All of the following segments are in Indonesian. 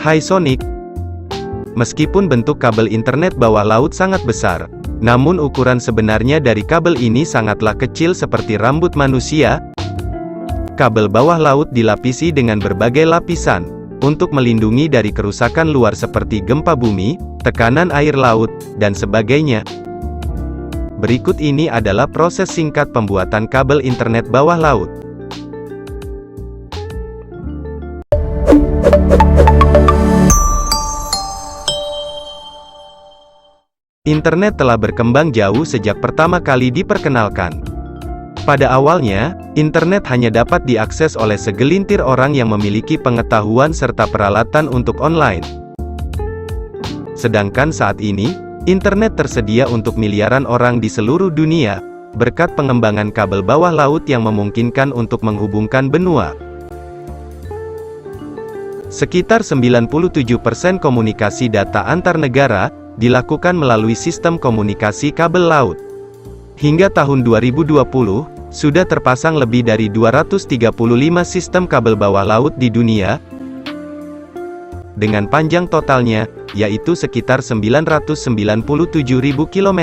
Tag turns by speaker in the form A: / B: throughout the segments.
A: Hai Sonic. Meskipun bentuk kabel internet bawah laut sangat besar, namun ukuran sebenarnya dari kabel ini sangatlah kecil seperti rambut manusia. Kabel bawah laut dilapisi dengan berbagai lapisan, untuk melindungi dari kerusakan luar seperti gempa bumi, tekanan air laut, dan sebagainya. Berikut ini adalah proses singkat pembuatan kabel internet bawah laut. Internet telah berkembang jauh sejak pertama kali diperkenalkan. Pada awalnya, internet hanya dapat diakses oleh segelintir orang yang memiliki pengetahuan serta peralatan untuk online. Sedangkan saat ini, internet tersedia untuk miliaran orang di seluruh dunia, berkat pengembangan kabel bawah laut yang memungkinkan untuk menghubungkan benua. Sekitar 97% komunikasi data antar negara dilakukan melalui sistem komunikasi kabel laut. Hingga tahun 2020, sudah terpasang lebih dari 235 sistem kabel bawah laut di dunia, dengan panjang totalnya, yaitu sekitar 997.000 km.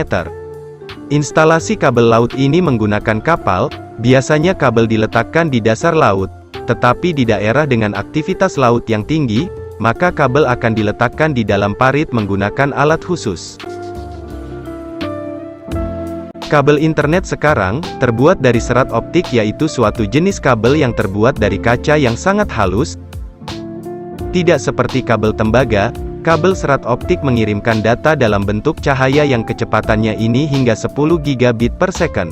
A: Instalasi kabel laut ini menggunakan kapal, biasanya kabel diletakkan di dasar laut, tetapi di daerah dengan aktivitas laut yang tinggi, maka kabel akan diletakkan di dalam parit menggunakan alat khusus. Kabel internet sekarang, terbuat dari serat optik yaitu suatu jenis kabel yang terbuat dari kaca yang sangat halus. Tidak seperti kabel tembaga, kabel serat optik mengirimkan data dalam bentuk cahaya yang kecepatannya ini hingga 10 gigabit per second.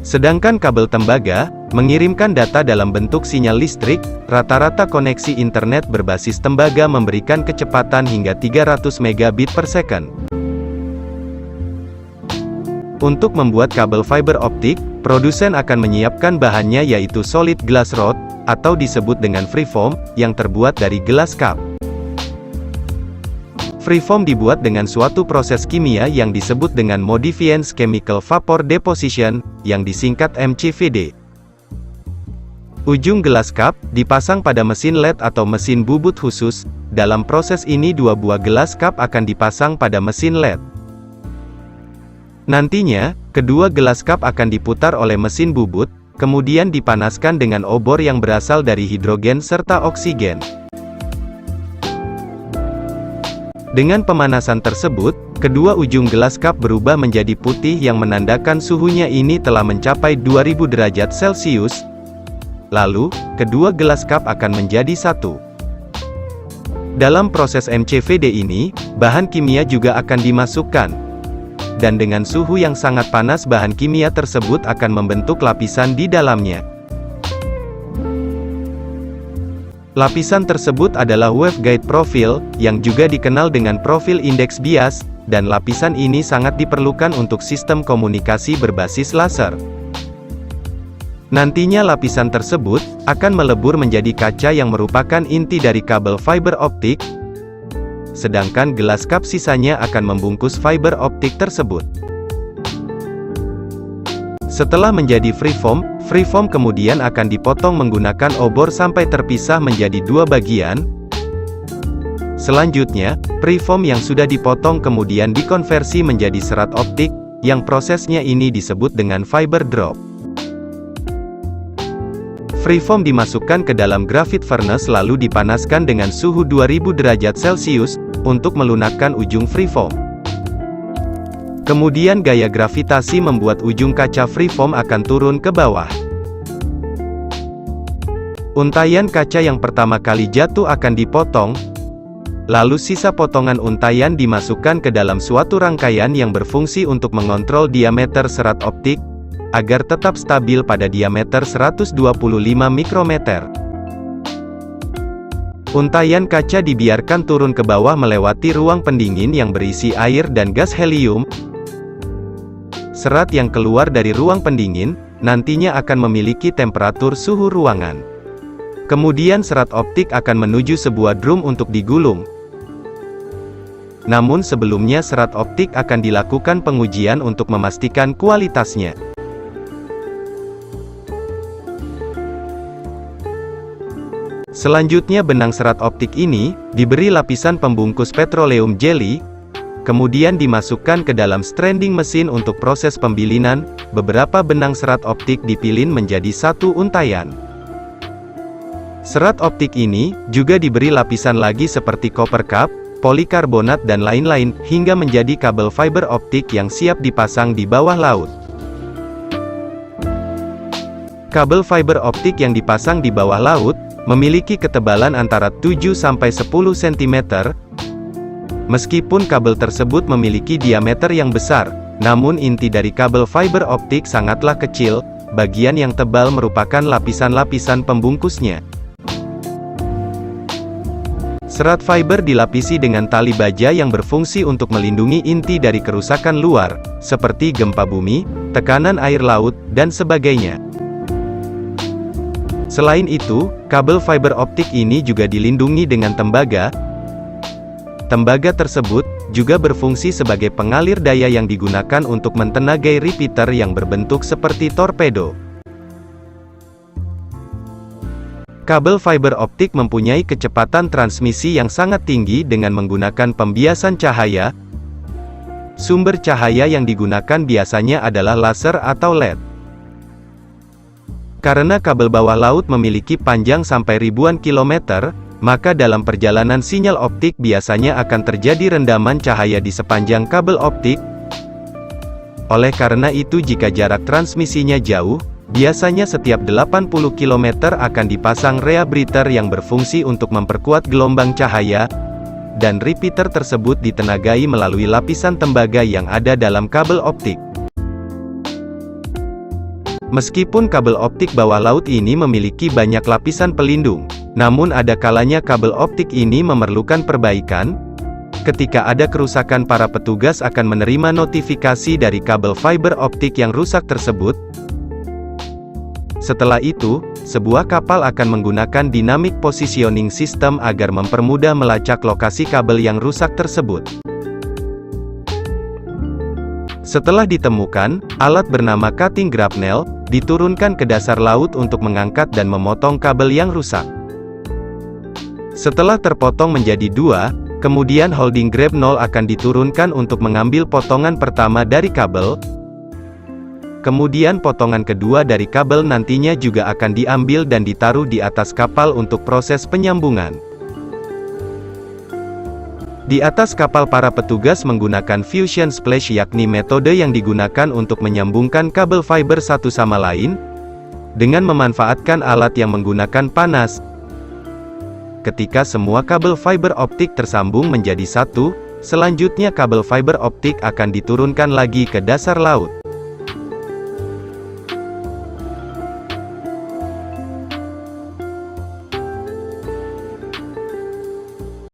A: Sedangkan kabel tembaga, mengirimkan data dalam bentuk sinyal listrik. Rata-rata koneksi internet berbasis tembaga memberikan kecepatan hingga 300 megabit per second. Untuk membuat kabel fiber optik, produsen akan menyiapkan bahannya yaitu solid glass rod, atau disebut dengan freeform, yang terbuat dari gelas cup. Freeform dibuat dengan suatu proses kimia yang disebut dengan Modified Chemical Vapor Deposition, yang disingkat MCVD. Ujung gelas cup dipasang pada mesin LED atau mesin bubut khusus. Dalam proses ini dua buah gelas cup akan dipasang pada mesin LED. Nantinya, kedua gelas cup akan diputar oleh mesin bubut, kemudian dipanaskan dengan obor yang berasal dari hidrogen serta oksigen. Dengan pemanasan tersebut, kedua ujung gelas cup berubah menjadi putih yang menandakan suhunya ini telah mencapai 2000 derajat Celcius. Lalu, kedua gelas cup akan menjadi satu. Dalam proses MCVD ini, bahan kimia juga akan dimasukkan. Dan dengan suhu yang sangat panas bahan kimia tersebut akan membentuk lapisan di dalamnya. Lapisan tersebut adalah waveguide profil, yang juga dikenal dengan profil indeks bias, dan lapisan ini sangat diperlukan untuk sistem komunikasi berbasis laser. Nantinya lapisan tersebut akan melebur menjadi kaca yang merupakan inti dari kabel fiber optik, sedangkan gelas cup sisanya akan membungkus fiber optik tersebut. Setelah menjadi freeform kemudian akan dipotong menggunakan obor sampai terpisah menjadi dua bagian. Selanjutnya, preform yang sudah dipotong kemudian dikonversi menjadi serat optik, yang prosesnya ini disebut dengan fiber drop. Freeform dimasukkan ke dalam graphite furnace lalu dipanaskan dengan suhu 2000 derajat Celcius, untuk melunakkan ujung freeform. Kemudian gaya gravitasi membuat ujung kaca freeform akan turun ke bawah. Untaian kaca yang pertama kali jatuh akan dipotong, lalu sisa potongan untaian dimasukkan ke dalam suatu rangkaian yang berfungsi untuk mengontrol diameter serat optik, agar tetap stabil pada diameter 125 mikrometer. Untaian kaca dibiarkan turun ke bawah melewati ruang pendingin yang berisi air dan gas helium. Serat yang keluar dari ruang pendingin, nantinya akan memiliki temperatur suhu ruangan. Kemudian serat optik akan menuju sebuah drum untuk digulung. Namun sebelumnya serat optik akan dilakukan pengujian untuk memastikan kualitasnya. Selanjutnya benang serat optik ini diberi lapisan pembungkus petroleum jelly, kemudian dimasukkan ke dalam stranding mesin untuk proses pembilinan. Beberapa benang serat optik dipilin menjadi satu untayan. Serat optik ini juga diberi lapisan lagi seperti copper cap, polikarbonat dan lain-lain, hingga menjadi kabel fiber optik yang siap dipasang di bawah laut. Kabel fiber optik yang dipasang di bawah laut memiliki ketebalan antara 7-10 cm. Meskipun kabel tersebut memiliki diameter yang besar, namun inti dari kabel fiber optik sangatlah kecil. Bagian yang tebal merupakan lapisan-lapisan pembungkusnya. Serat fiber dilapisi dengan tali baja yang berfungsi untuk melindungi inti dari kerusakan luar, seperti gempa bumi, tekanan air laut, dan sebagainya. Selain itu, kabel fiber optik ini juga dilindungi dengan tembaga. Tembaga tersebut juga berfungsi sebagai pengalir daya yang digunakan untuk mentenagai repeater yang berbentuk seperti torpedo. Kabel fiber optik mempunyai kecepatan transmisi yang sangat tinggi dengan menggunakan pembiasan cahaya. Sumber cahaya yang digunakan biasanya adalah laser atau LED. Karena kabel bawah laut memiliki panjang sampai ribuan kilometer, maka dalam perjalanan sinyal optik biasanya akan terjadi rendaman cahaya di sepanjang kabel optik. Oleh karena itu, jika jarak transmisinya jauh, biasanya setiap 80 km akan dipasang rebreather yang berfungsi untuk memperkuat gelombang cahaya, dan repeater tersebut ditenagai melalui lapisan tembaga yang ada dalam kabel optik. Meskipun kabel optik bawah laut ini memiliki banyak lapisan pelindung, namun ada kalanya kabel optik ini memerlukan perbaikan. Ketika ada kerusakan, para petugas akan menerima notifikasi dari kabel fiber optik yang rusak tersebut. Setelah itu, sebuah kapal akan menggunakan dynamic positioning system agar mempermudah melacak lokasi kabel yang rusak tersebut. Setelah ditemukan, alat bernama cutting grapnel diturunkan ke dasar laut untuk mengangkat dan memotong kabel yang rusak. Setelah terpotong menjadi dua, kemudian holding grapnel akan diturunkan untuk mengambil potongan pertama dari kabel. Kemudian potongan kedua dari kabel nantinya juga akan diambil dan ditaruh di atas kapal untuk proses penyambungan. Di atas kapal, para petugas menggunakan fusion splash, yakni metode yang digunakan untuk menyambungkan kabel fiber satu sama lain, dengan memanfaatkan alat yang menggunakan panas. Ketika semua kabel fiber optik tersambung menjadi satu, selanjutnya kabel fiber optik akan diturunkan lagi ke dasar laut.